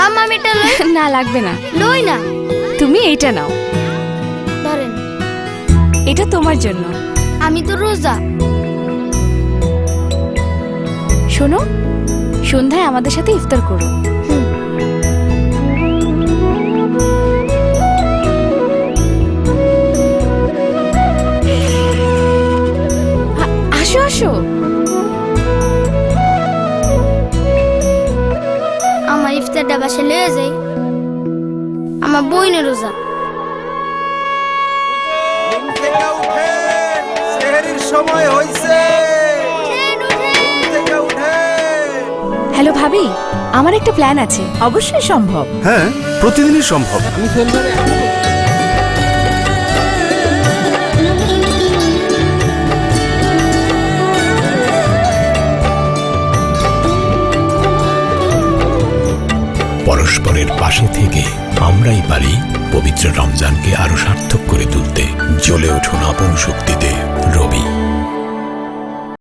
আম্মা আমি এটা লই। না লাগবে না, লই না। তুমি এইটা নাও, ধরেন। এটা তোমার জন্য। আমি তো রোজা। শোনো, সন্ধ্যায় আমাদের সাথে ইফতার করো। আসো আসো। আমার ইফতারটা বাসে লয়ে যাই। আমার বইনের রোজা। সেহরির সময় হইছে। থেকে উঠেন। হ্যালো ভাবি, আমার একটা প্ল্যান আছে। অবশ্যই সম্ভব। হ্যাঁ, প্রতিদিনই সম্ভব। পরস্পরের পাশে থেকে আমরাই পারি পবিত্র রমজানকে আরো সার্থক করে তুলতে। জ্বলে উঠুন আপন শক্তিতে,